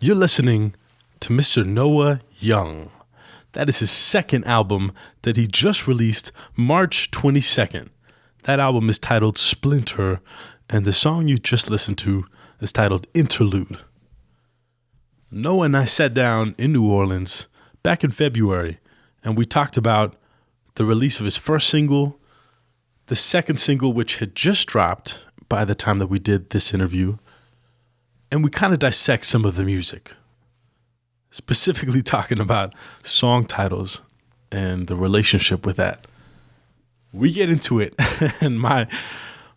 You're listening to Mr. Noah Young. That is his second album that he just released March 22nd. That album is titled Splinter, and the song you just listened to is titled Interlude. Noah and I sat down in New Orleans back in February, and we talked about the release of his first single, the second single, which had just dropped by the time that we did this interview, and we kind of dissect some of the music, specifically talking about song titles and the relationship with that. We get into it, and my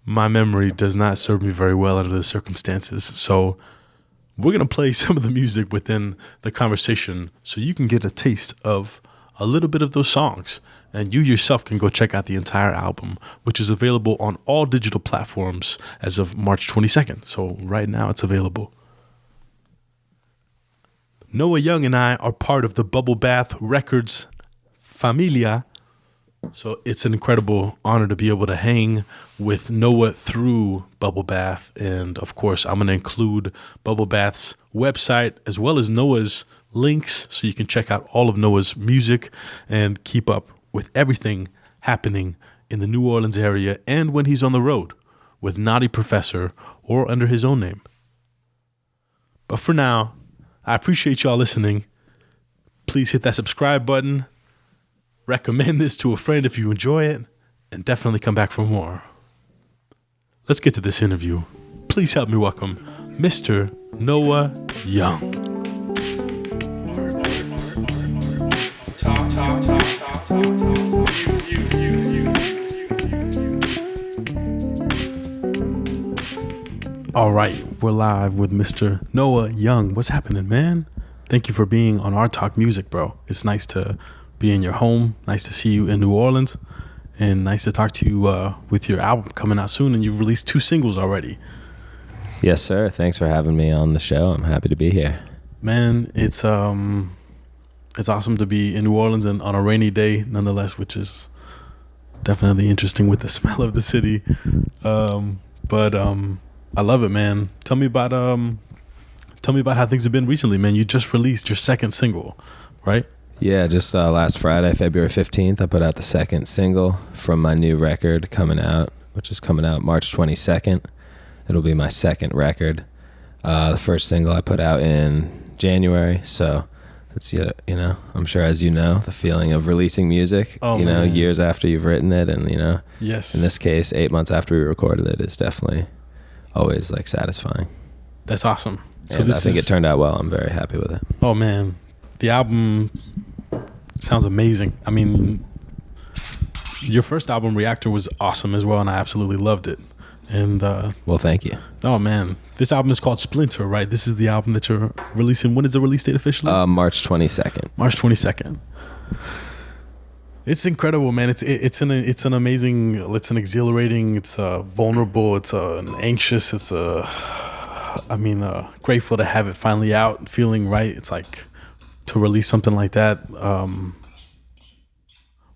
memory does not serve me very well under the circumstances, so we're going to play some of the music within the conversation so you can get a taste of a little bit of those songs, and you yourself can go check out the entire album, which is available on all digital platforms as of March 22nd. So right now it's available. Noah Young and I are part of the Bubble Bath Records familia, so it's an incredible honor to be able to hang with Noah through Bubble Bath. And of course, I'm going to include Bubble Bath's website as well as Noah's links so you can check out all of Noah's music and keep up with everything happening in the New Orleans area and when he's on the road with Naughty Professor or under his own name. But for now, I appreciate y'all listening. Please hit that subscribe button. Recommend this to a friend if you enjoy it, and definitely come back for more. Let's get to this interview. Please help me welcome Mr. Noah Young. All right, we're live with Mr. Noah Young. What's happening, man? Thank you for being on Our Talk Music, bro. It's nice to be in your home. Nice to see you in New Orleans, and nice to talk to you with your album coming out soon. And you've released 2 singles already. Yes, sir. Thanks for having me on the show. I'm happy to be here. Man, it's awesome to be in New Orleans and on a rainy day, nonetheless, which is definitely interesting with the smell of the city. But I love it, man. Tell me about how things have been recently, man. You just released your second single, right? Yeah, just last Friday, February 15th, I put out the second single from my new record which is coming out March 22nd. It'll be my second record. The first single I put out in January, so it's, I'm sure, as you know, the feeling of releasing music, years after you've written it, and, yes, in this case, 8 months after we recorded it is definitely always, like, satisfying. That's awesome. So I think it turned out well. I'm very happy with it. Oh, man. The album sounds amazing. I mean, your first album, Reactor, was awesome as well, and I absolutely loved it. And well, thank you. Oh, man. This album is called Splinter, right? This is the album that you're releasing. When is the release date officially? March 22nd. March 22nd. It's incredible, man. It's an amazing, it's an exhilarating, it's vulnerable, it's an anxious, grateful to have it finally out and feeling right. It's like to release something like that.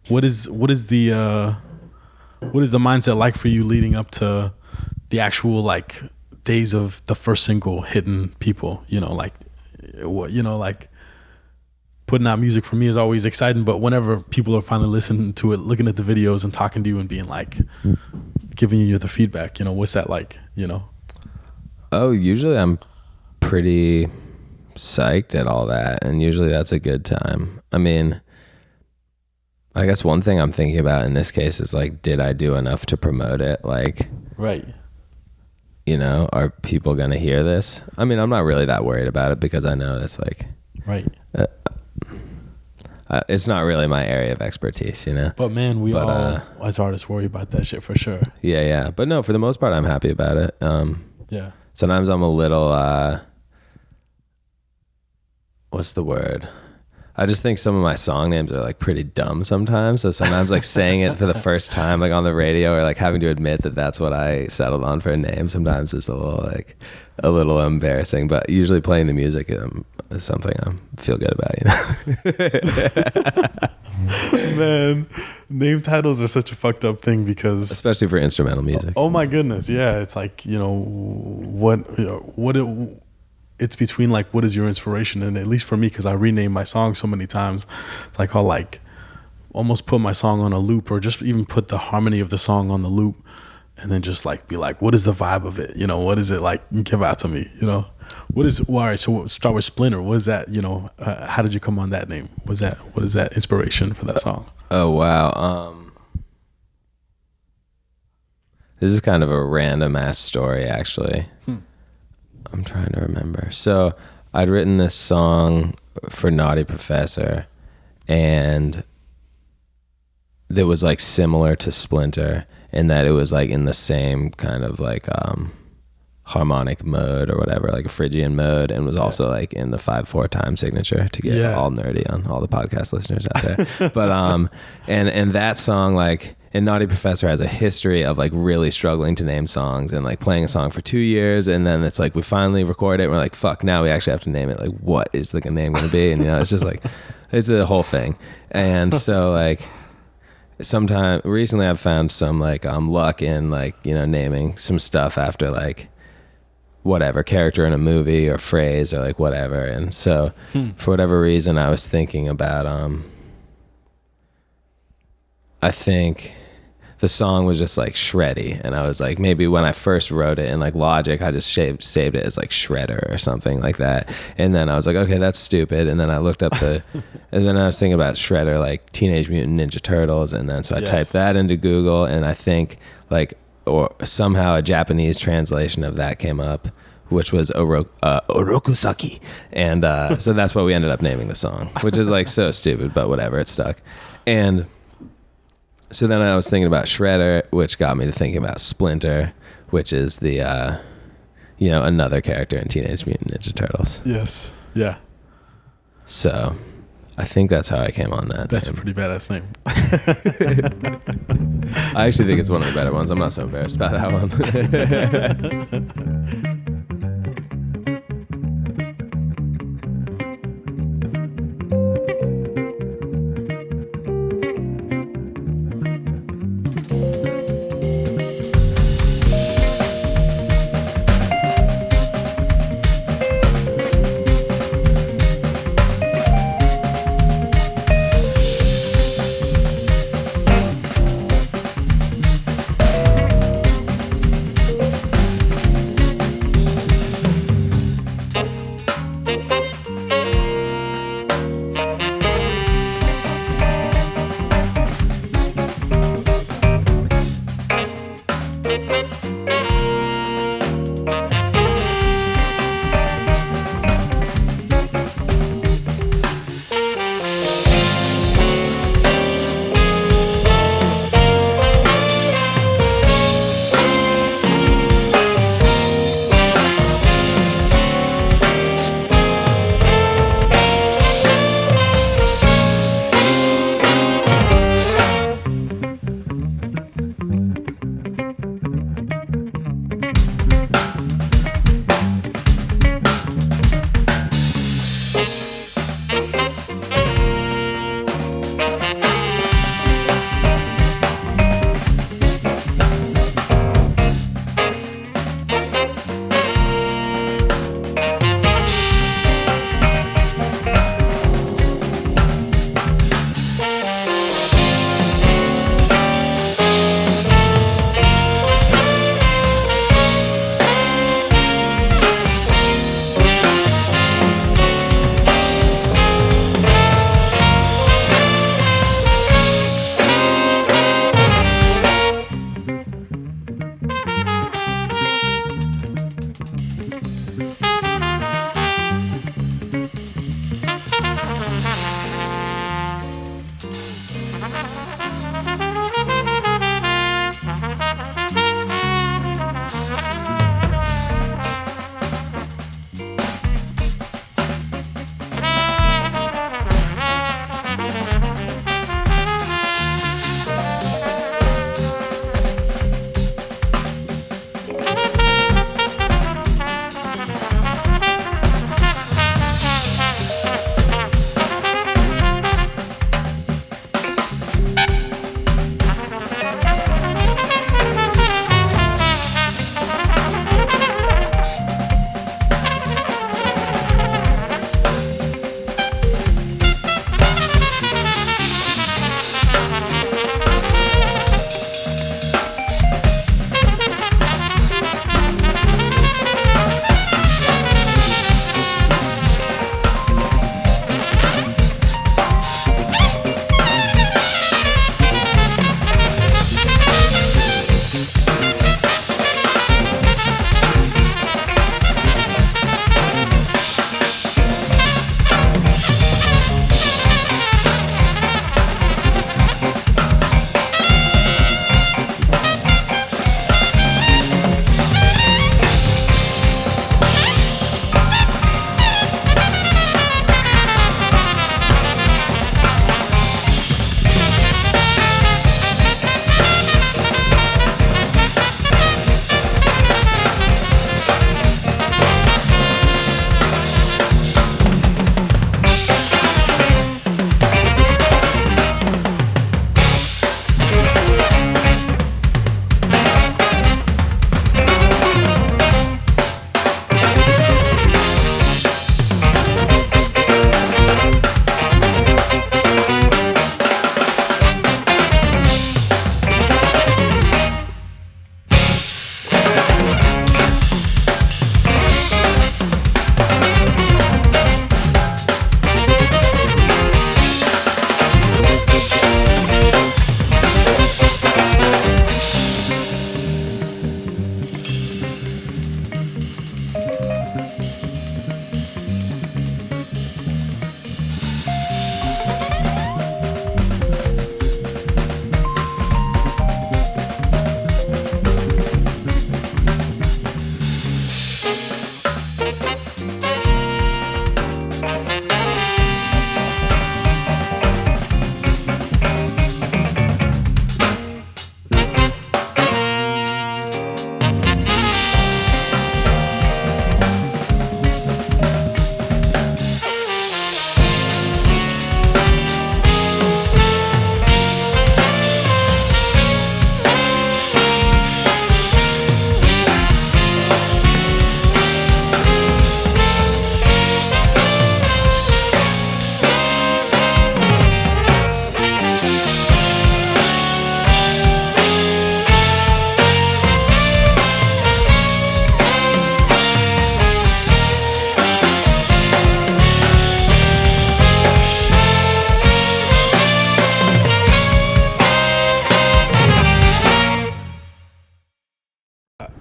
What is the mindset like for you leading up to the actual like days of the first single hitting people? Putting out music for me is always exciting, but whenever people are finally listening to it, looking at the videos and talking to you and being like, giving you the feedback, what's that like, Oh, usually I'm pretty psyched at all that, and usually that's a good time. I mean, I guess one thing I'm thinking about in this case is like, did I do enough to promote it? Like, right. Are people going to hear this? I mean, I'm not really that worried about it because I know it's like, right. It's not really my area of expertise, But man, we all as artists worry about that shit for sure. Yeah. But no, for the most part, I'm happy about it. Yeah. Sometimes I'm a little, what's the word? I just think some of my song names are like pretty dumb sometimes. So sometimes like saying it for the first time, like on the radio, or like having to admit that that's what I settled on for a name, sometimes it's a little embarrassing, but usually playing the music is something I feel good about, Man, name titles are such a fucked up thing because, especially for instrumental music. Oh my goodness. Yeah. It's like, it's between like what is your inspiration, and at least for me, because I rename my songs so many times, like I'll like almost put my song on a loop, or just even put the harmony of the song on the loop, and then just like be like, what is the vibe of it? You know, what is it like? Give out to me. You know, what is? Well, all right, so we'll start with Splinter. What is that? You know, how did you come on that name? What is that inspiration for that song? Oh wow. This is kind of a random ass story, actually. I'm trying to remember. So I'd written this song for Naughty Professor, and that was like similar to Splinter in that it was like in the same kind of like harmonic mode or whatever, like a Phrygian mode, and was also like in the 5/4 time signature, to get all nerdy on all the podcast listeners out there. But and that song, like, and Naughty Professor has a history of like really struggling to name songs, and like playing a song for 2 years, and then it's like we finally record it and we're like, fuck, now we actually have to name it. Like, what is the name going to be? And you know, it's just like, it's a whole thing. And so like sometime recently I've found some like luck in like, you know, naming some stuff after like whatever character in a movie or phrase or like whatever. And so for whatever reason I was thinking about I think the song was just like shreddy, and I was like, maybe when I first wrote it in like Logic, I just saved it as like Shredder or something like that. And then I was like, okay, that's stupid. And then I looked up and then I was thinking about Shredder, like Teenage Mutant Ninja Turtles. And then so I typed that into Google, and I think like, or somehow a Japanese translation of that came up, which was Orokusaki. And so that's what we ended up naming the song, which is like so stupid, but whatever, it stuck. And so then I was thinking about Shredder, which got me to thinking about Splinter, which is the, you know, another character in Teenage Mutant Ninja Turtles. Yes. Yeah. So I think that's how I came on that. That's name. A pretty badass name. I actually think it's one of the better ones. I'm not so embarrassed about that one.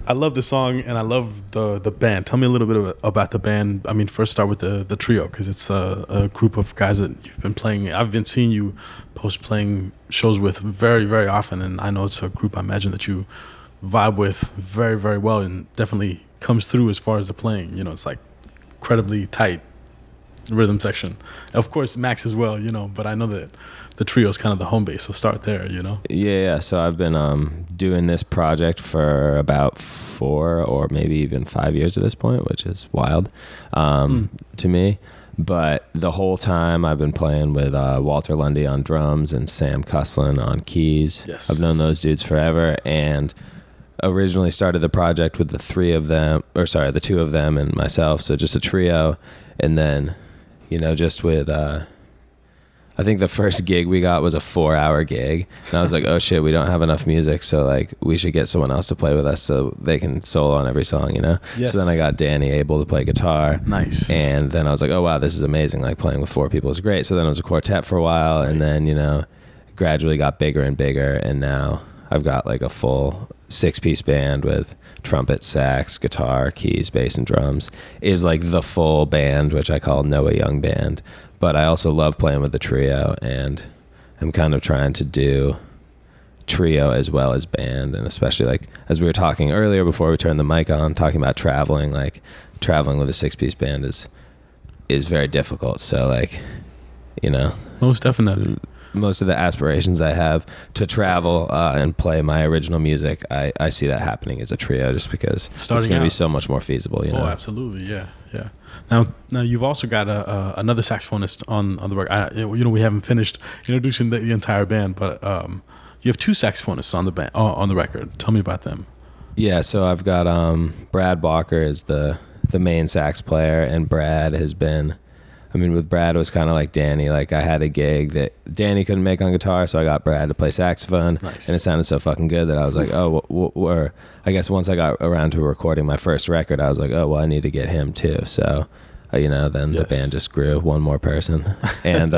I love the song and I love the band. Tell me a little bit about the band. I mean, first start with the trio, because it's a group of guys that you've been playing. I've been seeing you post playing shows with very, very often, and I know it's a group I imagine that you vibe with very, very well, and definitely comes through as far as the playing. It's like incredibly tight rhythm section. Of course, Max as well, but I know that the trio is kind of the home base, so start there, Yeah. So I've been doing this project for about 4 or maybe even 5 years at this point, which is wild to me. But the whole time I've been playing with Walter Lundy on drums and Sam Cuslin on keys. Yes. I've known those dudes forever, and originally started the project with the 2 of them and myself, so just a trio. And then just with I think the first gig we got was a 4-hour gig, and I was like, oh shit, we don't have enough music, so like we should get someone else to play with us so they can solo on every song, Yes. So then I got Danny able to play guitar. Nice. And then I was like, oh wow, this is amazing, like playing with 4 people is great. So then it was a quartet for a while, and then gradually got bigger and bigger, and now I've got like a full 6-piece band with trumpet, sax, guitar, keys, bass, and drums. Is like the full band, which I call Noah Young Band. But I also love playing with the trio, and I'm kind of trying to do trio as well as band. And especially like as we were talking earlier before we turned the mic on, talking about traveling, like traveling with a 6-piece band is very difficult. So like, most definitely. Most of the aspirations I have to travel and play my original music, I see that happening as a trio, just because it's going to be so much more feasible. Oh, absolutely, yeah. Now you've also got another saxophonist on the record. We haven't finished introducing the entire band, but you have 2 saxophonists on the band on the record. Tell me about them. Yeah, so I've got Brad Walker is the main sax player, and Brad has been. With Brad, it was kind of like Danny. Like, I had a gig that Danny couldn't make on guitar, so I got Brad to play saxophone. Nice. And it sounded so fucking good that I was like, or I guess once I got around to recording my first record, I was like, oh, well, I need to get him too. So, then the band just grew, one more person. And,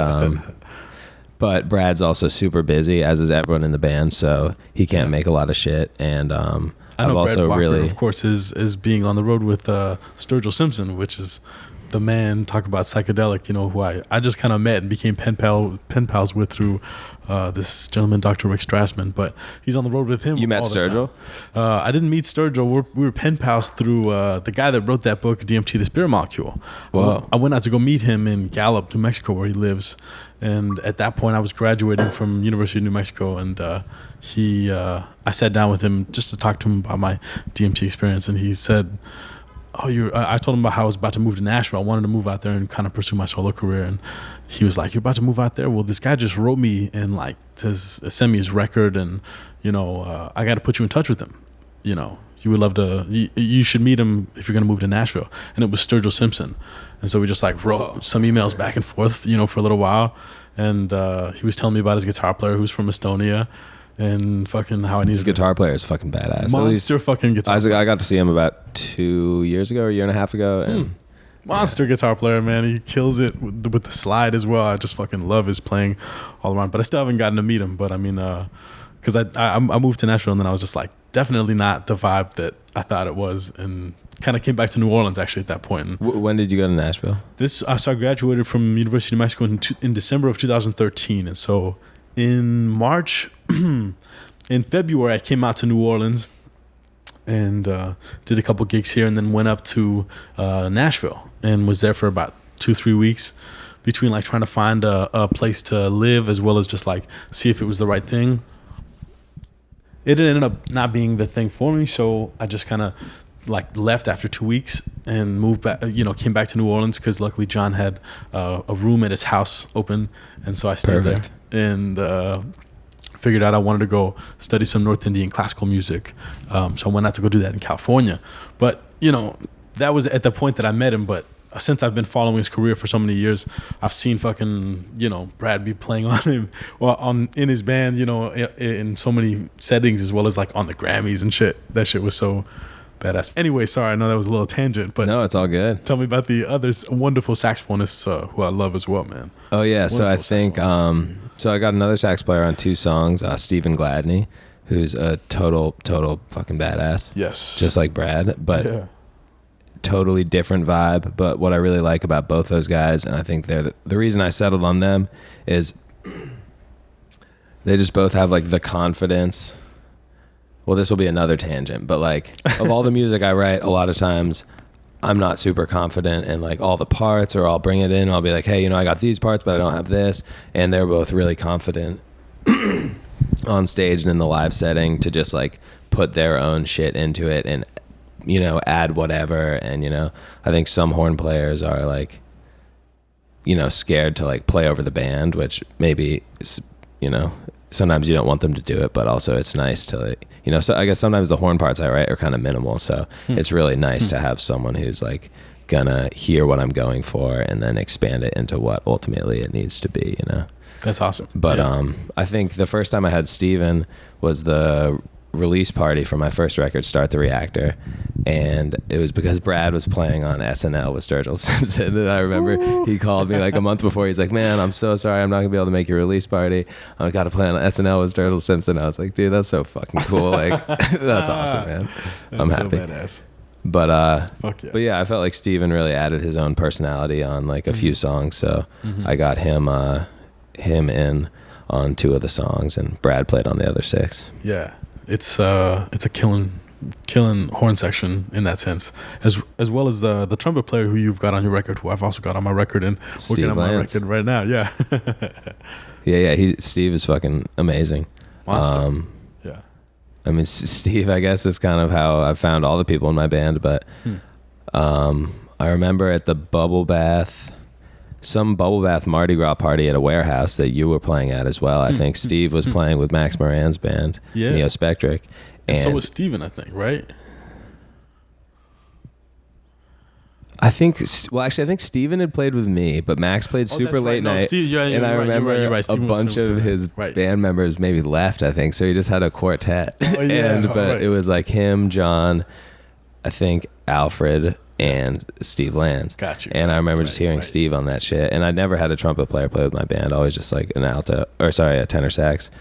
but Brad's also super busy, as is everyone in the band, so he can't make a lot of shit. And I know I've also Brad Walker, really, of course, is being on the road with Sturgill Simpson, which is the man. Talk about psychedelic, who I just kind of met and became pen pals with through this gentleman, Dr. Rick Strassman. But he's on the road with him. You met Sturgill? I didn't meet Sturgill. We were pen pals through the guy that wrote that book, DMT, The Spirit Molecule. Wow. I went out to go meet him in Gallup, New Mexico, where he lives. And at that point, I was graduating from University of New Mexico, and I sat down with him just to talk to him about my DMT experience, and he said, I told him about how I was about to move to Nashville. I wanted to move out there and kind of pursue my solo career. And he was like, you're about to move out there? Well, this guy just wrote me and like send me his record, and I got to put you in touch with him. You would love to, you should meet him if you're going to move to Nashville. And it was Sturgill Simpson. And so we just like wrote some emails back and forth, for a little while. And he was telling me about his guitar player who's from Estonia. And fucking how I need his guitar player is fucking badass. Monster fucking guitar player. I got to see him about 2 years ago, or a year and a half ago. And monster guitar player, man. He kills it with the slide as well. I just fucking love his playing all around. But I still haven't gotten to meet him. But I mean, because I moved to Nashville, and then I was just like, definitely not the vibe that I thought it was. And kind of came back to New Orleans actually at that point. When did you go to Nashville? I graduated from University of New Mexico in December of 2013. And so in March, in February, I came out to New Orleans and did a couple gigs here, and then went up to Nashville and was there for about 2-3 weeks between like trying to find a place to live as well as just like see if it was the right thing. It ended up not being the thing for me, so I just kind of like left after 2 weeks and moved back, came back to New Orleans because luckily John had a room at his house open, and so I stayed Perfect. there and figured out I wanted to go study some North Indian classical music. So I went out to go do that in California. But, that was at the point that I met him. But since I've been following his career for so many years, I've seen fucking, Brad be playing on him in his band, in so many settings, as well as like on the Grammys and shit. That shit was so badass. Anyway, sorry, I know that was a little tangent, but no, it's all good. Tell me about the other wonderful saxophonists who I love as well, man. Oh yeah, so I think so I got another sax player on 2 songs, Stephen Gladney, who's a total fucking badass. Yes. Just like Brad, but yeah. totally different vibe. But what I really like about both those guys, and I think they're the reason I settled on them, is they just both have like the confidence. Well, this will be another tangent, but like of all the music I write, a lot of times I'm not super confident in like all the parts, or I'll bring it in and I'll be like, hey, you know, I got these parts, but I don't have this. And they're both really confident on stage and in the live setting to just like put their own shit into it and, you know, add whatever. And, you know, I think some horn players are like, you know, scared to like play over the band, which maybe, you know, sometimes you don't want them to do it, but also it's nice to, like, you know, so I guess sometimes the horn parts I write are kind of minimal. So it's really nice to have someone who's like gonna hear what I'm going for and then expand it into what ultimately it needs to be, you know? That's awesome. But I think the first time I had Steven was the release party for my first record, Start the Reactor, and it was because Brad was playing on SNL with Sturgill Simpson, and I remember he called me like a month before. He's like, man, I'm so sorry, I'm not gonna be able to make your release party. I got to play on SNL with Sturgill Simpson. I was like, dude, that's so fucking cool. Like, that's awesome, man. I'm happy. So badass. But Fuck yeah. But yeah, I felt like Steven really added his own personality on like a few songs, so I got him in on 2 of the songs, and Brad played on the other 6. Yeah. It's a killing horn section in that sense, as well as the trumpet player who you've got on your record, who I've also got on my record and Steve working on my Lance. record right now. Yeah. Steve is fucking amazing. Monster. Yeah. I mean, Steve, I guess, is kind of how I found all the people in my band, but I remember at the some bubble bath Mardi Gras party at a warehouse that you were playing at as well. I think Steve was playing with Max Moran's band, Neo Spectric. And so was Steven, I think, right? I think Steven had played with me, but Max played super late night. Steve, and I remember you're right. a bunch of his band members maybe left, I think. So he just had a quartet. Oh, yeah. But it was like him, John, I think Alfred, and Steve Lance. Gotcha. And I remember just hearing Steve on that shit. And I never had a trumpet player play with my band, always just like a tenor sax.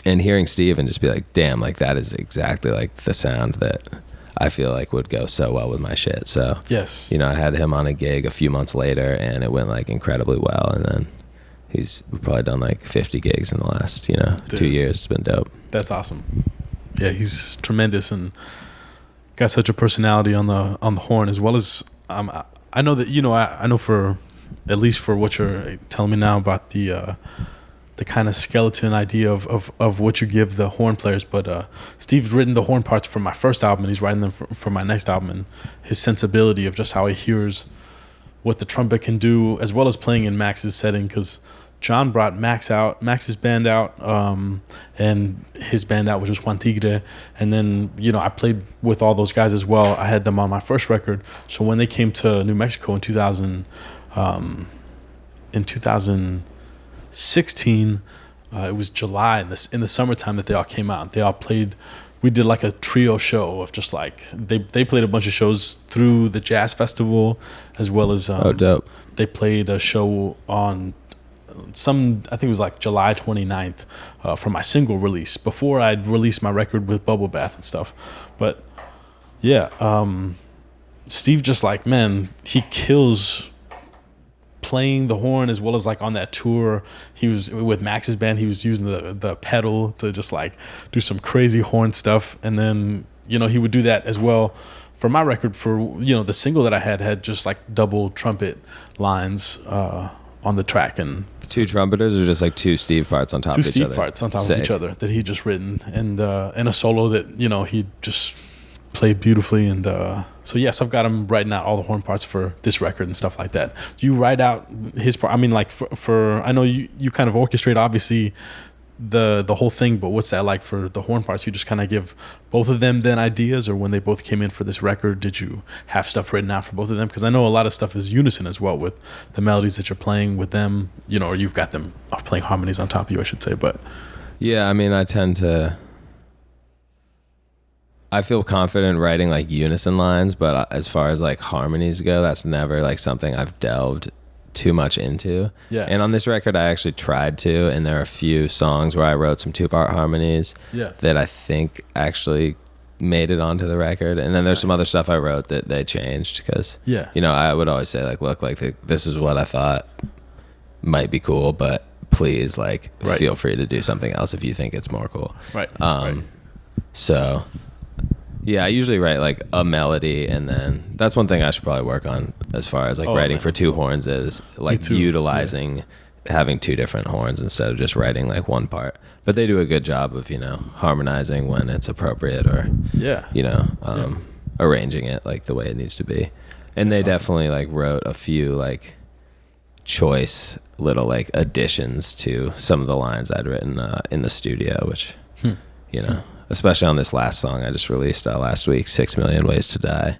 And hearing Steve and just be like, damn, like that is exactly like the sound that I feel like would go so well with my shit. So, yes, you know, I had him on a gig a few months later and it went like incredibly well. And then we've probably done like 50 gigs in the last, 2 years. It's been dope. That's awesome. Yeah, he's tremendous and got such a personality on the horn, as well as I know that I know for at least for what you're telling me now about the kind of skeleton idea of what you give the horn players. But Steve's written the horn parts for my first album, and he's writing them for my next album. And his sensibility of just how he hears what the trumpet can do, as well as playing in Max's setting, because John brought Max's band out, and his band out, which was Juan Tigre. And then, I played with all those guys as well. I had them on my first record. So when they came to New Mexico in 2016, it was July in the summertime that they all came out. They all played. We did like a trio show of just like they played a bunch of shows through the jazz festival, as well as dope. They played a show on I think it was like July 29th for my single release, before I'd released my record with Bubble Bath and stuff. But yeah, Steve just like, man, he kills playing the horn, as well as like on that tour he was with Max's band, he was using the pedal to just like do some crazy horn stuff. And then he would do that as well for my record. For the single that I had just like double trumpet lines on the track, and 2 trumpeters, or just like 2 Steve parts on top of each other? 2 Steve parts on top of each other that he just written, and a solo that he just played beautifully. And so yes, I've got him writing out all the horn parts for this record and stuff like that. Do you write out his part? I mean, like for I know you kind of orchestrate obviously the whole thing, but what's that like for the horn parts? You just kind of give both of them then ideas, or when they both came in for this record, did you have stuff written out for both of them? Because I know a lot of stuff is unison as well with the melodies that you're playing with them, or you've got them playing harmonies on top of you, I should say. But yeah, I mean, I feel confident writing like unison lines, but as far as like harmonies go, that's never like something I've delved too much into. Yeah. And on this record, I actually tried to, and there are a few songs where I wrote some 2-part harmonies that I think actually made it onto the record. And then there's some other stuff I wrote that they changed because, you know, I would always say like, look, like this is what I thought might be cool, but please, like, feel free to do something else if you think it's more cool. Right. So yeah, I usually write like a melody, and then that's one thing I should probably work on as far as like writing for 2 horns is like utilizing having 2 different horns instead of just writing like one part. But they do a good job of, you know, harmonizing when it's appropriate or, you know, arranging it like the way it needs to be. And they definitely like wrote a few like choice little like additions to some of the lines I'd written in the studio, which, you know, especially on this last song I just released last week, 6 Million Ways to Die.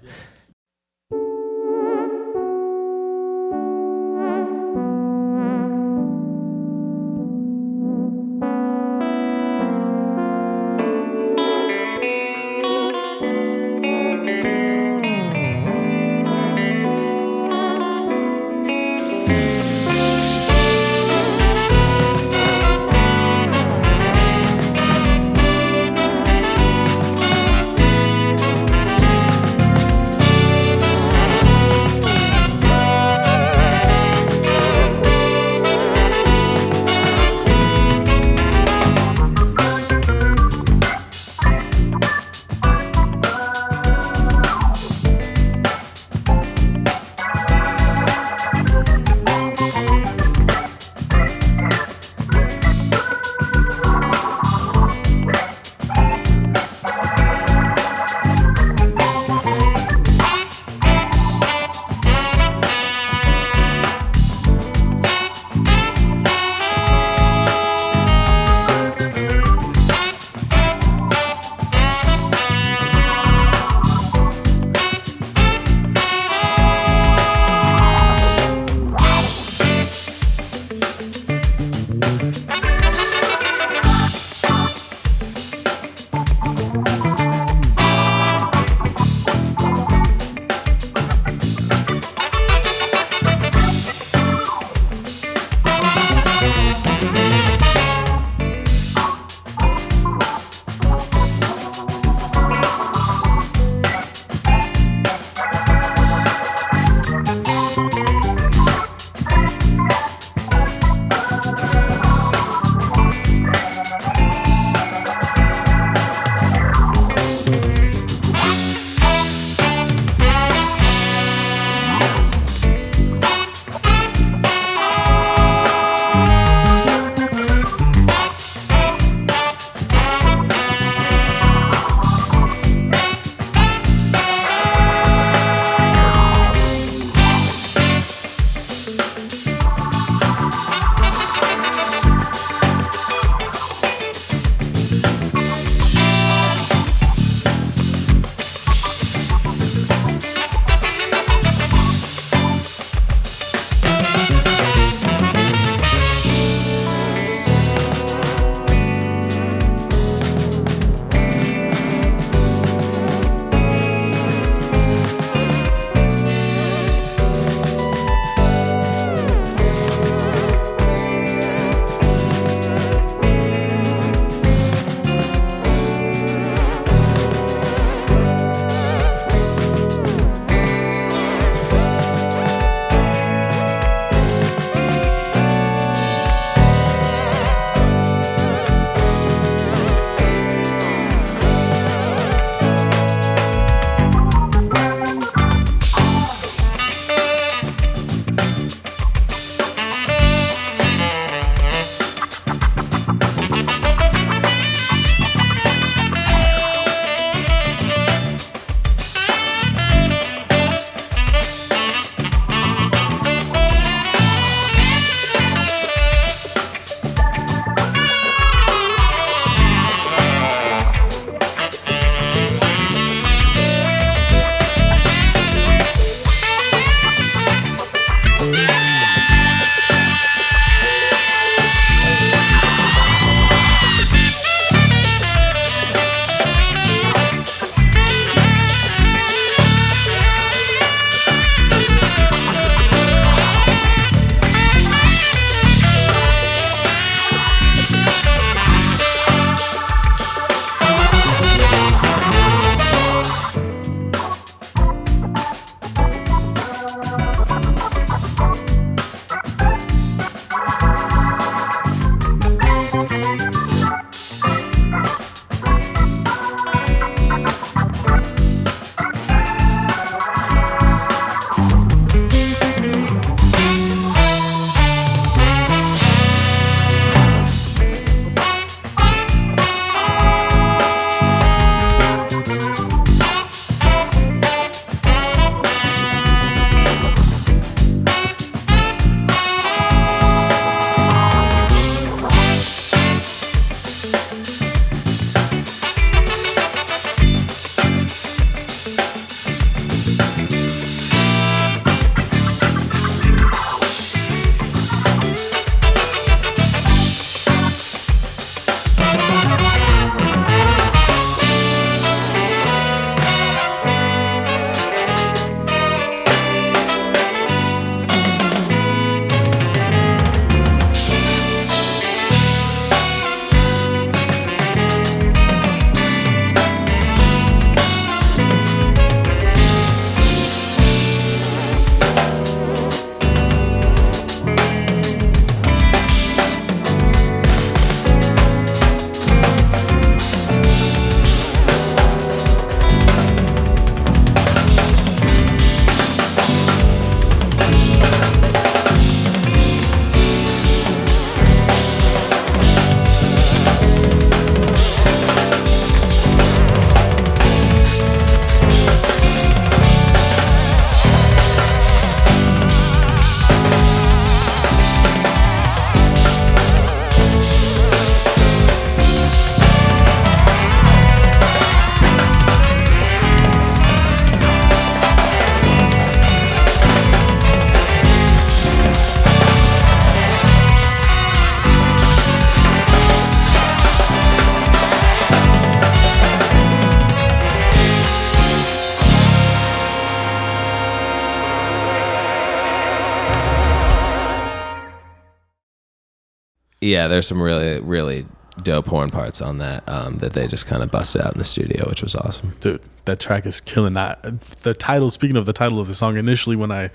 Yeah, there's some really, really dope horn parts on that that they just kind of busted out in the studio, which was awesome. Dude, that track is killing. The title, speaking of the title of the song, initially when I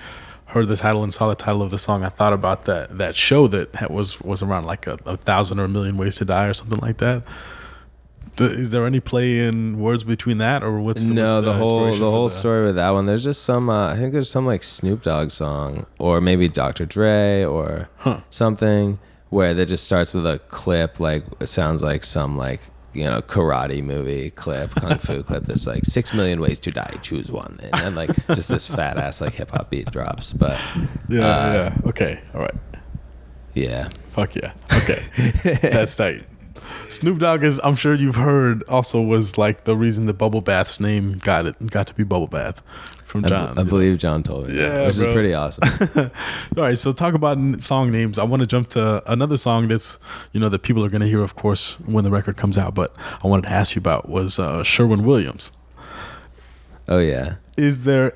heard the title and saw the title of the song, I thought about that show that was around like a 1,000 or a million ways to die or something like that. Is there any play in words between that, or what's the whole story with that one? There's just some I think there's some like Snoop Dogg song, or maybe Dr. Dre, or something where that just starts with a clip, like it sounds like some like, you know, karate movie clip, kung fu clip. There's like 6 million ways to die, choose one, and then like just this fat ass like hip hop beat drops. But okay, all right, yeah, fuck yeah, okay, that's tight. Snoop Dogg is, I'm sure you've heard, also was like the reason the Bubble Bath's name got to be Bubble Bath from John. I believe John told me. Yeah, which is pretty awesome. All right, so talk about song names. I want to jump to another song that's, you know, that people are going to hear, of course, when the record comes out. But I wanted to ask you about was Sherwin-Williams. Oh yeah. Is there,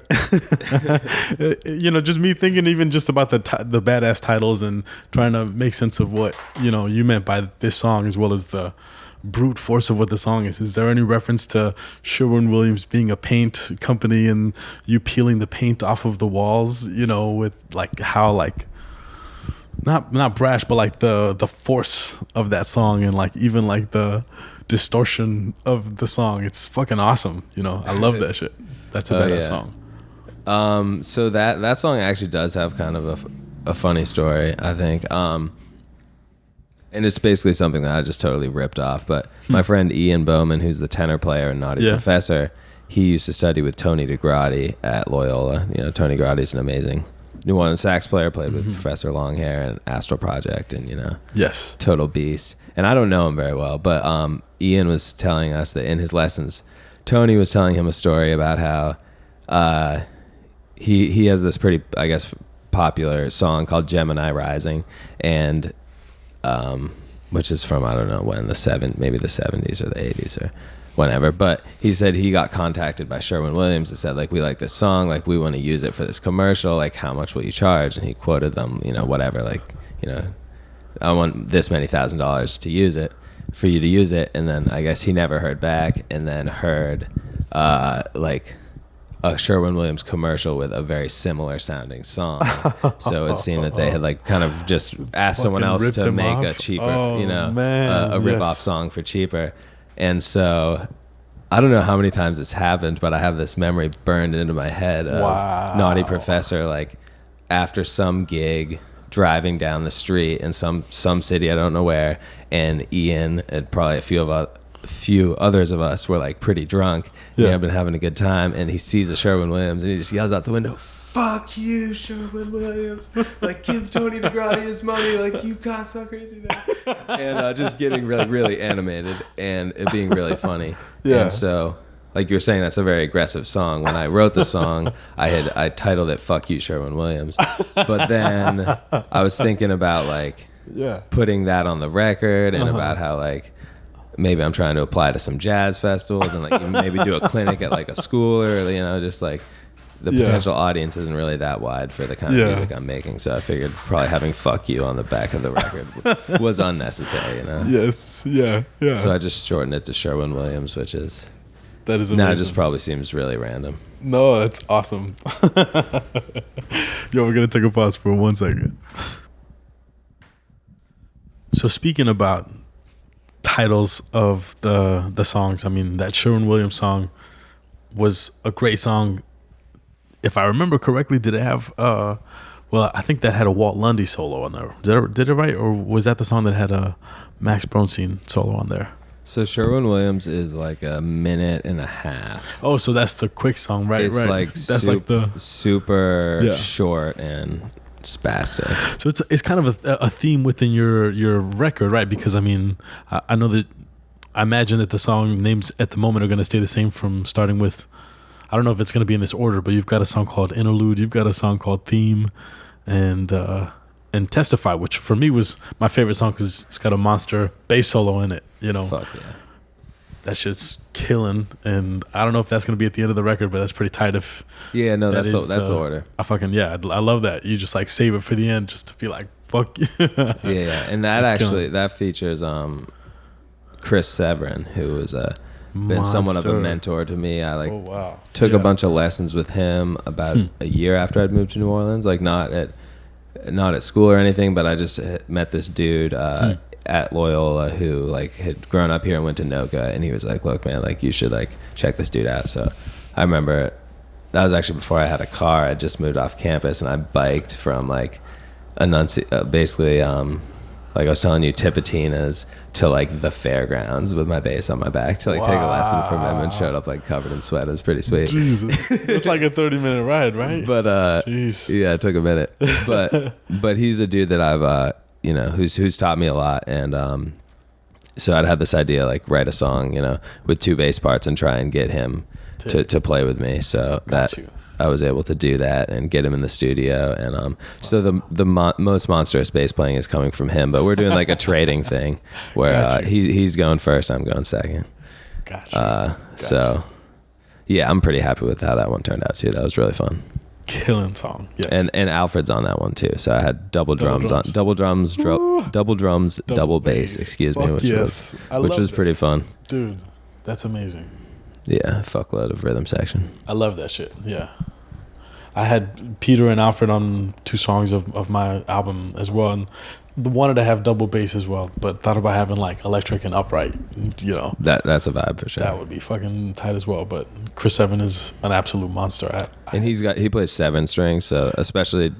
you know, just me thinking even just about the badass titles and trying to make sense of what, you know, you meant by this song as well as the brute force of what the song is. Is there any reference to Sherwin-Williams being a paint company and you peeling the paint off of the walls, you know, with like how like, not brash, but like the force of that song and like even like the distortion of the song. It's fucking awesome. You know, I love that shit. That's a badass song. So that song actually does have kind of a funny story, I think. And it's basically something that I just totally ripped off. But my friend Ian Bowman, who's the tenor player and Naughty Professor, he used to study with Tony DeGrati at Loyola. You know, Tony DeGrati's an amazing New Orleans sax player, played with Professor Longhair and Astral Project, and, you know, total beast. And I don't know him very well, but Ian was telling us that in his lessons, Tony was telling him a story about how he has this pretty, I guess, popular song called Gemini Rising, and which is from, I don't know when, maybe the 70s or the 80s or whenever. But he said he got contacted by Sherwin-Williams and said, like, we like this song, like, we want to use it for this commercial, like, how much will you charge? And he quoted them, you know, whatever, like, you know, I want this many $1,000 to use it, for you to use it. And then I guess he never heard back, and then heard like a Sherwin-Williams commercial with a very similar sounding song. So it seemed that they had like kind of just asked someone else to make a cheaper, a rip-off song for cheaper. And so I don't know how many times it's happened, but I have this memory burned into my head of Naughty Professor, like after some gig, driving down the street in some city, I don't know where, and Ian and probably a few others of us were like pretty drunk. Yeah, been having a good time, and he sees a Sherwin-Williams and he just yells out the window, "Fuck you, Sherwin-Williams! Like, give Tony DeGrati his money, like, you cocksuckers, you know." And just getting really, really animated and it being really funny. Yeah. And so, like you were saying, that's a very aggressive song. When I wrote the song, I titled it "Fuck You, Sherwin-Williams." But then I was thinking about like putting that on the record, and about how like maybe I'm trying to apply to some jazz festivals and like maybe do a clinic at like a school, or, you know, just like the potential audience isn't really that wide for the kind of music I'm making. So I figured probably having "Fuck You" on the back of the record was unnecessary, you know? Yes. Yeah. Yeah. So I just shortened it to Sherwin-Williams, which is... That is amazing. Now it just probably seems really random. No, that's awesome. Yo, we're going to take a pause for 1 second. So speaking about titles of the songs, I mean, that Sherwin-Williams song was a great song. If I remember correctly, did it have... well, I think that had a Walt Lundy solo on there. Did it right? Or was that the song that had a Max Bronstein solo on there? So Sherwin-Williams is like a minute and a half. Oh, so that's the quick song, right? It's like that's like the super short and spastic. So it's kind of a theme within your record, right? Because I mean, I know that I imagine that the song names at the moment are going to stay the same from starting with. I don't know if it's going to be in this order, but you've got a song called Interlude, you've got a song called Theme, and Testify, which for me was my favorite song because it's got a monster bass solo in it. You know, fuck yeah, that shit's killing. And I don't know if that's gonna be at the end of the record, but that's pretty tight. If that's the order. I fucking I love that. You just like save it for the end just to be like, Fuck yeah. Yeah, and that That's actually killing. that features Chris Severin, who was been somewhat of a Monster. mentor to me. I Oh wow. took Yeah. a bunch of lessons with him about a year after I'd moved to New Orleans. Like not at school or anything, but I just met this dude at Loyola who like had grown up here and went to Noka, and he was like, "Look, man, like you should like check this dude out." So I remember that was actually before I had a car. I just moved off campus, and I biked from like basically like I was telling you, Tipitina's to like the fairgrounds with my bass on my back to like take a lesson from him, and showed up like covered in sweat. It was pretty sweet. Jesus. It's like a 30-minute ride, right? But Jeez. yeah, it took a minute. But he's a dude that I've who's taught me a lot, and so I'd have this idea like write a song, with 2 bass parts and try and get him to play with me. So Got that you. I was able to do that and get him in the studio, and so the most monstrous bass playing is coming from him, but we're doing like a trading thing where he's going first, I'm going second. Gotcha. So yeah, I'm pretty happy with how that one turned out too. That was really fun. Killing song. Yes. And Alfred's on that one too. So I had double drums, drums. double bass, excuse me, Fuck which yes. I was loved it. pretty fun. Dude, that's amazing. Yeah, fuckload of rhythm section. I love that shit. Yeah. I had Peter and Alfred on 2 songs of my album as well, and wanted to have double bass as well, but thought about having like electric and upright, That's a vibe for sure. that would be fucking tight as well. But Chris Evan is an absolute monster. And he plays 7 strings, so especially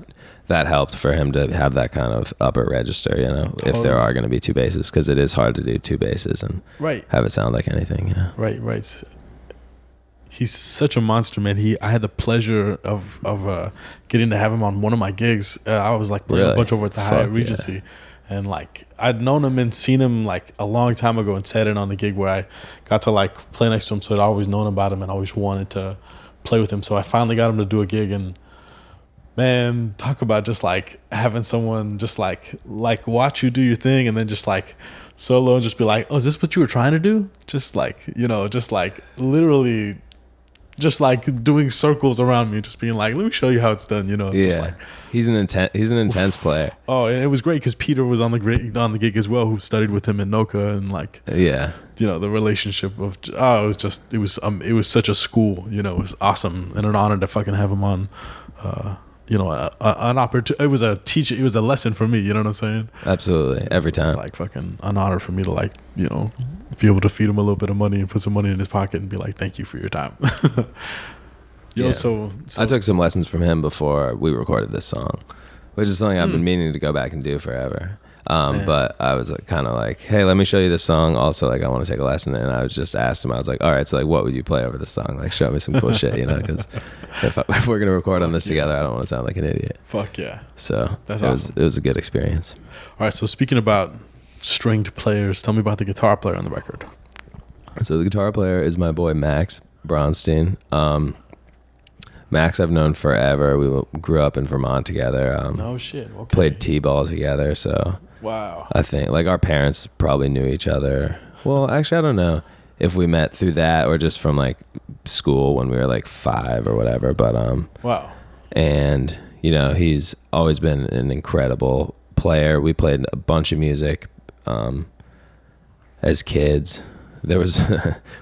that helped for him to have that kind of upper register, if there are going to be 2 basses, because it is hard to do 2 basses and Right. have it sound like anything, Right. He's such a monster, man. I had the pleasure of getting to have him on one of my gigs. I was like playing Really? a bunch over at the Fuck Hyatt yeah. Regency, and like I'd known him and seen him like a long time ago, and sat in on the gig where I got to like play next to him. So I'd always known about him and always wanted to play with him. So I finally got him to do a gig, and man, talk about just like having someone just like watch you do your thing, and then just like solo and just be like, oh, is this what you were trying to do? Just like, just like literally just like doing circles around me, just being like, let me show you how it's done. It's just like, he's an intense player. oh, and it was great because Peter was on the gig as well, who studied with him in Noka, and like, Yeah. the relationship of it was such a school. It was awesome and an honor to fucking have him on. An opportunity. It was a teacher. It was a lesson for me. You know what I'm saying? Absolutely. Every time. It's like fucking an honor for me to like, be able to feed him a little bit of money and put some money in his pocket and be like, thank you for your time. Yeah. So I took some lessons from him before we recorded this song, which is something I've been meaning to go back and do forever. But I was kind of like, hey, let me show you this song. Also, like, I want to take a lesson. And I was just asked him, I was like, all right, so like, what would you play over this song? Like, show me some cool shit, because if we're going to record on this together, I don't want to sound like an idiot. fuck yeah. So That's it awesome. was a good experience. All right. So speaking about stringed players, tell me about the guitar player on the record. So the guitar player is my boy, Max Bronstein. Max I've known forever. We grew up in Vermont together. No shit. Okay. Played t-ball together, so Wow. I think like our parents probably knew each other. Well, actually, I don't know if we met through that or just from like school when we were like 5 or whatever. But Wow. and he's always been an incredible player. We played a bunch of music as kids. There was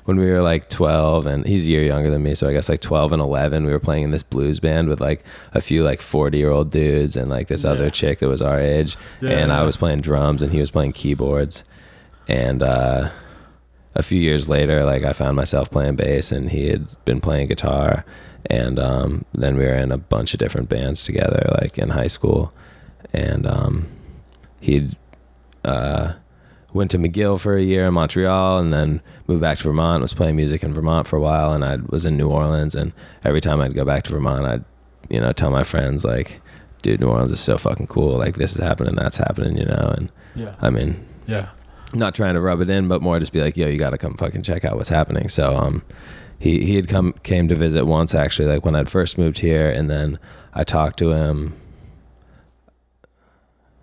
when we were like 12, and he's a year younger than me, so I guess like 12 and 11, we were playing in this blues band with like a few like 40-year-old dudes and like this other chick that was our age. I was playing drums and he was playing keyboards. And a few years later, like I found myself playing bass and he had been playing guitar. And then we were in a bunch of different bands together, like in high school. And he'd went to McGill for a year in Montreal, and then moved back to Vermont, was playing music in Vermont for a while, and I was in New Orleans. And every time I'd go back to Vermont, I'd tell my friends like, dude, New Orleans is so fucking cool, like this is happening, that's happening, and I mean, not trying to rub it in, but more just be like, yo, you gotta come fucking check out what's happening. So he had came to visit once, actually, like when I'd first moved here, and then I talked to him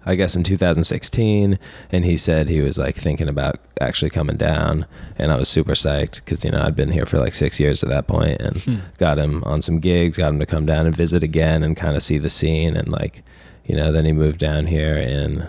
I guess in 2016, and he said he was like thinking about actually coming down, and I was super psyched because I'd been here for like 6 years at that point, and got him on some gigs, got him to come down and visit again and kind of see the scene, and like then he moved down here in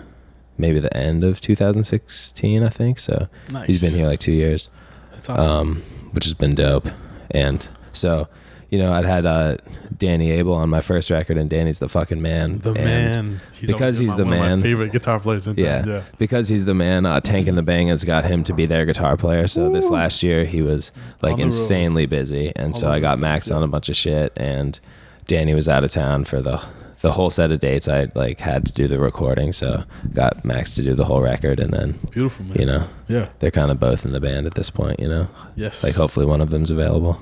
maybe the end of 2016, I think. So Nice. he's been here like 2 years. That's awesome. Which has been dope. And so, I'd had Danny Abel on my first record, and Danny's the fucking man. The man. Because he's the one man. of my favorite guitar players in town. Yeah. Because he's the man. Tank and the Bangers got him to be their guitar player. So this last year he was like insanely busy, and so I got Max on a bunch of shit, and Danny was out of town for the whole set of dates. I like had to do the recording, so got Max to do the whole record, and then Beautiful, man. Yeah. they're kind of both in the band at this point. Yes. Like hopefully one of them's available.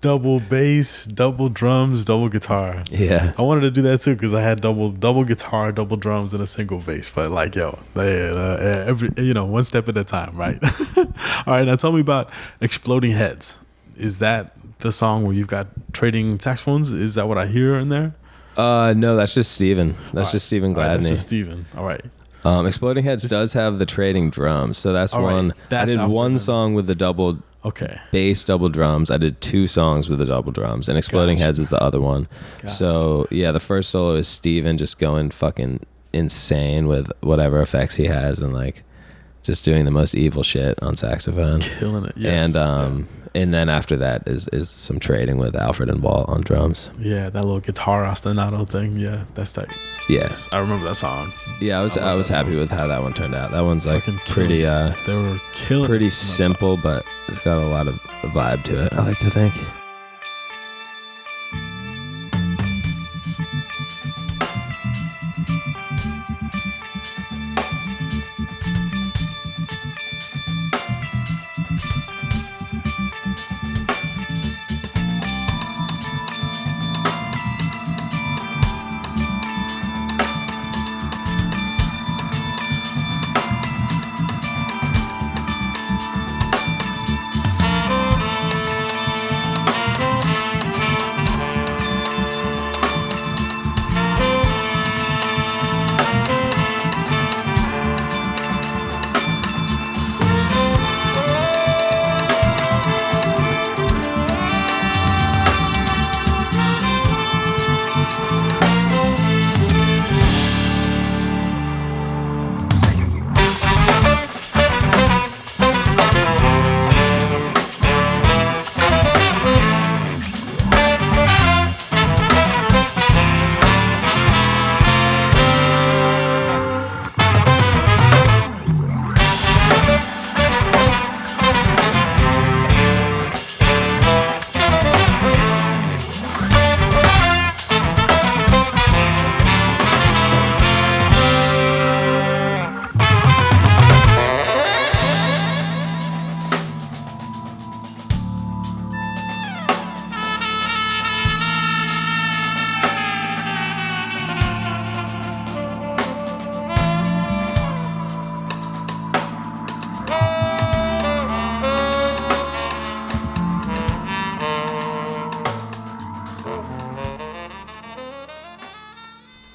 Double bass, double drums, double guitar. Yeah, I wanted to do that too because I had double guitar, double drums, and a single bass. But like, every one step at a time, right? All right, now tell me about Exploding Heads. Is that the song where you've got trading saxophones? Is that what I hear in there? No, that's just Steven. That's just Steven Gladney. That's just Steven. All right. Exploding Heads does have the trading drums, so that's one. I did one song with the double bass, double drums. I did 2 songs with the double drums, and Exploding Heads is the other one. So yeah, the first solo is Steven just going fucking insane with whatever effects he has, and like just doing the most evil shit on saxophone, killing it. Yes. And then after that is some trading with Alfred and Walt on drums. Yeah, that little guitar ostinato thing. Yeah, that's tight. Yes, I remember that song. Yeah, I was happy with how that one turned out. That one's like pretty they were killing pretty simple, but it's got a lot of vibe to it, I like to think.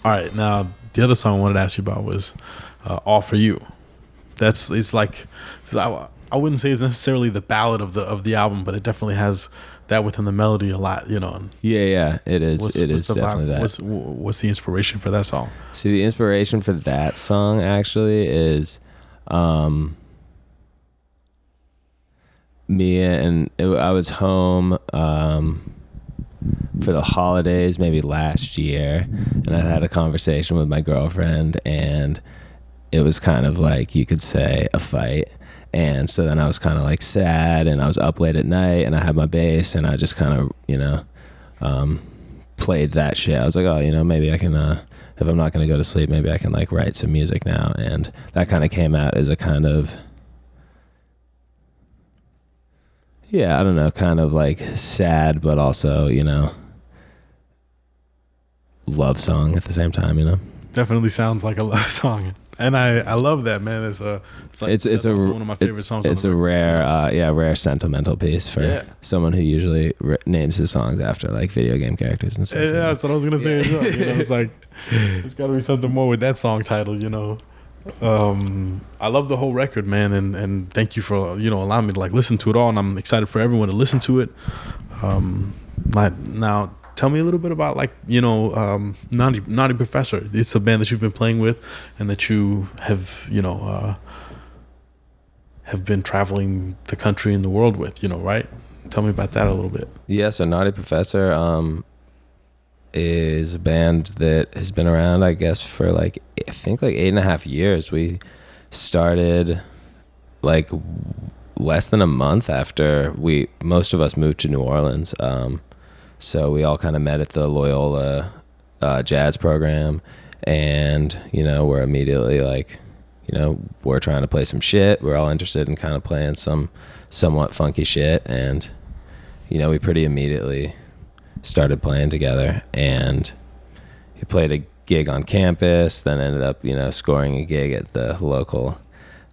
All right, now the other song I wanted to ask you about was "All for You." It's like I wouldn't say it's necessarily the ballad of the album, but it definitely has that within the melody a lot, Yeah, it is. It is definitely that. What's the inspiration for that song? See, the inspiration for that song actually is me I was home for the holidays maybe last year, and I had a conversation with my girlfriend, and it was kind of like, you could say, a fight. And so then I was kind of like sad, and I was up late at night, and I had my bass, and I just kind of played that shit. I was like, maybe I can if I'm not going to go to sleep, maybe I can like write some music now. And that kind of came out as a kind of, I don't know, kind of like sad, but also, love song at the same time, Definitely sounds like a love song. And I love that, man. It's one of my favorite songs. It's a rare sentimental piece for someone who usually names his songs after like video game characters and stuff. Yeah, that's what I was gonna say as well. It's like there's got to be something more with that song title. I love the whole record, man, and thank you for allowing me to like listen to it all. And I'm excited for everyone to listen to it. Now tell me a little bit about Naughty Professor. It's a band that you've been playing with, and that you have have been traveling the country and the world with. Right? Tell me about that a little bit. Yeah. So Naughty Professor is a band that has been around, I guess, for I think 8.5 years. We started less than a month after most of us moved to New Orleans. So we all kind of met at the Loyola jazz program, and we're immediately we're trying to play some shit. We're all interested in kind of playing some somewhat funky shit, and we pretty immediately started playing together. And he played a gig on campus, then ended up scoring a gig at the local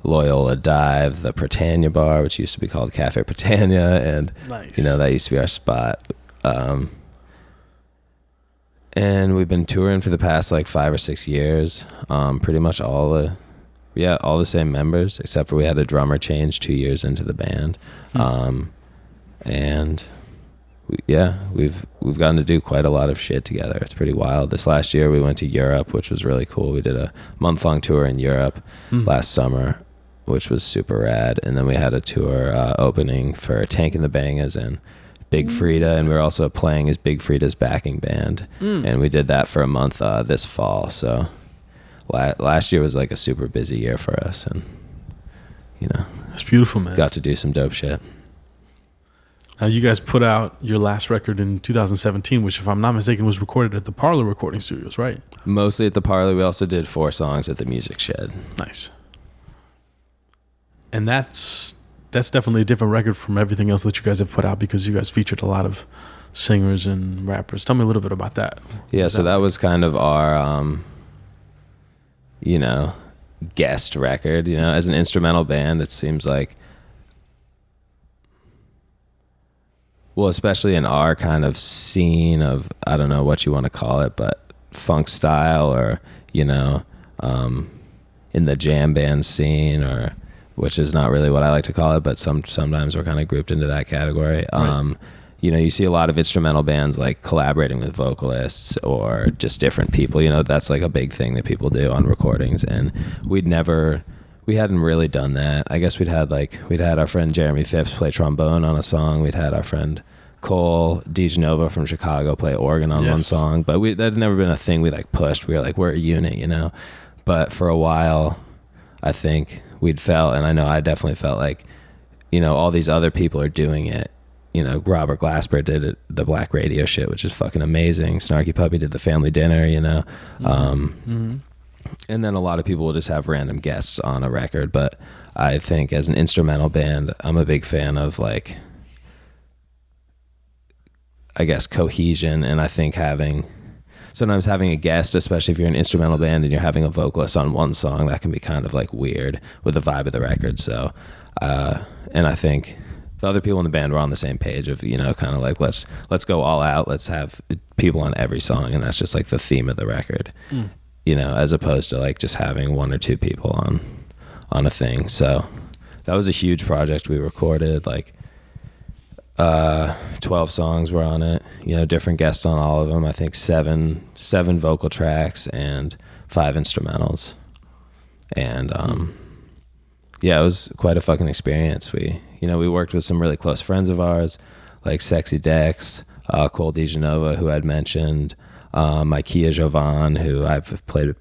Loyola Dive, the Britannia bar, which used to be called Cafe Britannia, and nice. That used to be our spot. And we've been touring for the past 5 or 6 years. Pretty much all the same members, except for we had a drummer change 2 years into the band. And we've gotten to do quite a lot of shit together. It's pretty wild. This last year we went to Europe, which was really cool. We did a month-long tour in Europe last summer, which was super rad. And then we had a tour opening for Tank and the Bangas and Big Frida, and we were also playing as Big Frida's backing band. And we did that for a month this fall. So last year was a super busy year for us, and that's beautiful, man. Got to do some dope shit. Now, you guys put out your last record in 2017, which, if I'm not mistaken, was recorded at the Parlor Recording Studios, right? Mostly at the Parlor. We also did 4 songs at the Music Shed. Nice. And that's definitely a different record from everything else that you guys have put out, because you guys featured a lot of singers and rappers. Tell me a little bit about that. Yeah, so that was kind of our, guest record. As an instrumental band, it seems like, well, especially in our kind of scene of, I don't know what you want to call it, but funk style, or, in the jam band scene, or, which is not really what I like to call it, but sometimes we're kind of grouped into that category. Right. You see a lot of instrumental bands collaborating with vocalists or just different people. That's a big thing that people do on recordings, and we hadn't really done that. I guess we'd had our friend Jeremy Phipps play trombone on a song. We'd had our friend Cole DeGenova from Chicago play organ on one song, but that had never been a thing we pushed. We were we're a unit, But for a while, I think we'd felt, and I know I definitely felt all these other people are doing it. Robert Glasper did it, the Black Radio shit, which is fucking amazing. Snarky Puppy did the Family Dinner, And then a lot of people will just have random guests on a record. But I think as an instrumental band, I'm a big fan of I guess cohesion, and I think sometimes having a guest, especially if you're an instrumental band and you're having a vocalist on one song, that can be kind of weird with the vibe of the record. So, and I think the other people in the band were on the same page of, kind of let's go all out. Let's have people on every song. And that's just the theme of the record, as opposed to just having 1 or 2 people on a thing. So that was a huge project. We recorded 12 songs were on it, different guests on all of them. I think seven vocal tracks and 5 instrumentals. And, yeah, it was quite a fucking experience. We worked with some really close friends of ours, like Sexy Dex, Cole DeGenova, who I'd mentioned, Ikea Jovan, who I've played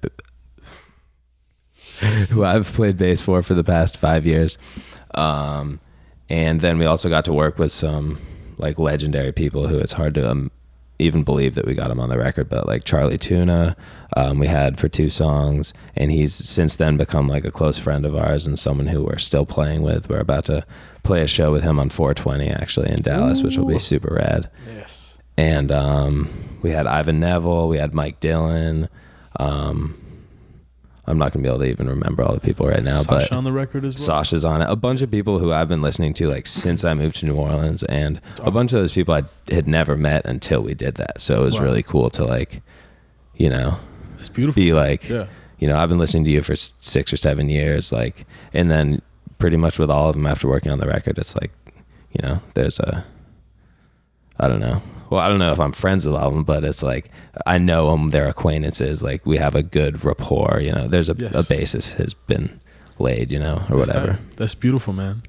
bass for the past 5 years. And then we also got to work with some legendary people who it's hard to even believe that we got him on the record, but Charlie Tuna, we had for 2 songs, and he's since then become a close friend of ours and someone who we're still playing with. We're about to play a show with him on 420 actually in Dallas. Ooh. Which will be super rad. Yes. And we had Ivan Neville, we had Mike Dillon. I'm not gonna be able to even remember all the people right now. Sasha but on the record as well. Sasha's on it. A bunch of people who I've been listening to since I moved to New Orleans, and awesome. A bunch of those people I had never met until we did that. So it was really cool to it's beautiful. Be I've been listening to you for 6 or 7 years, and then pretty much with all of them after working on the record, it's there's I don't know, well, I don't know if I'm friends with all of them, but it's like I know them, they're acquaintances. Like we have a good rapport. You know, there's a basis has been laid. You know, or whatever. That's beautiful, man.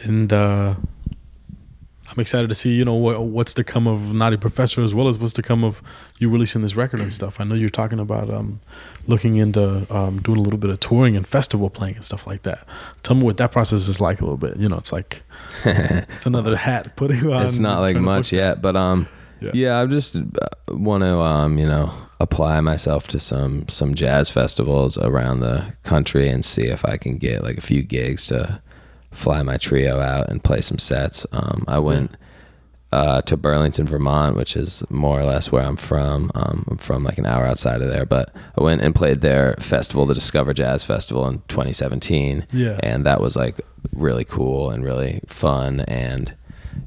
And I'm excited to see, you know, what's to come of Naughty Professor, as well as what's to come of you releasing this record and stuff. I know you're talking about looking into doing a little bit of touring and festival playing and stuff like that. Tell me what that process is like a little bit. You know, it's like it's another hat putting on. It's not like much yet, but yeah, I just want to you know, apply myself to some jazz festivals around the country and see if I can get like a few gigs to fly my trio out and play some sets. I went to Burlington, Vermont, which is more or less where I'm from. I'm from like an hour outside of there, but I went and played their festival, the Discover Jazz Festival in 2017. Yeah. And that was like really cool and really fun. And,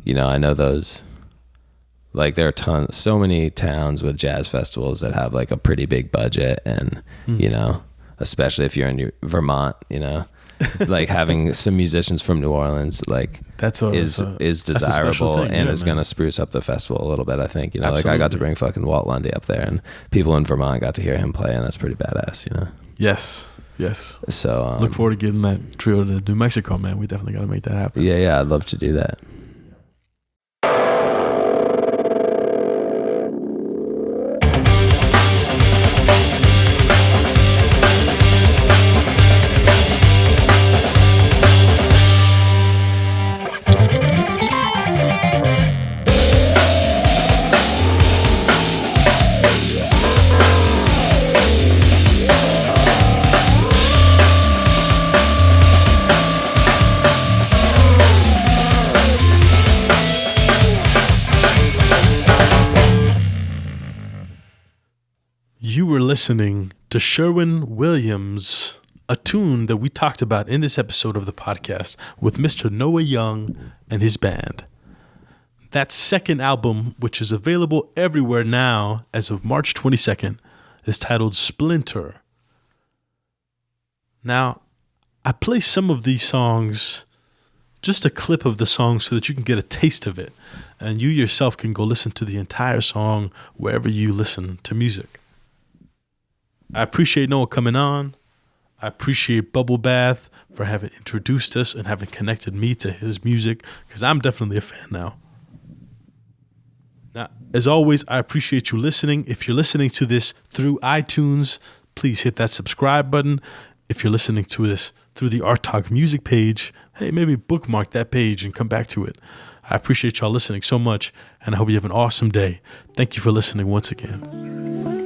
you know, I know those, like there are so many towns with jazz festivals that have like a pretty big budget, and, you know, especially if you're in Vermont, you know, like having some musicians from New Orleans, like is desirable and is going to spruce up the festival a little bit. I think, you know, Absolutely. like I got to bring fucking Walt Lundy up there, and people in Vermont got to hear him play, and that's pretty badass, you know? Yes. So look forward to getting that trio to New Mexico, man. We definitely got to make that happen. Yeah, I'd love to do that. You were listening to Sherwin Williams, a tune that we talked about in this episode of the podcast with Mr. Noah Young and his band. That second album, which is available everywhere now as of March 22nd, is titled Splinter. Now, I play some of these songs, just a clip of the song so that you can get a taste of it, and you yourself can go listen to the entire song wherever you listen to music. I appreciate Noah coming on. I appreciate Bubble Bath for having introduced us and having connected me to his music, because I'm definitely a fan now. Now, as always, I appreciate you listening. If you're listening to this through iTunes, please hit that subscribe button. If you're listening to this through the Art Talk music page, hey, maybe bookmark that page and come back to it. I appreciate y'all listening so much, and I hope you have an awesome day. Thank you for listening once again.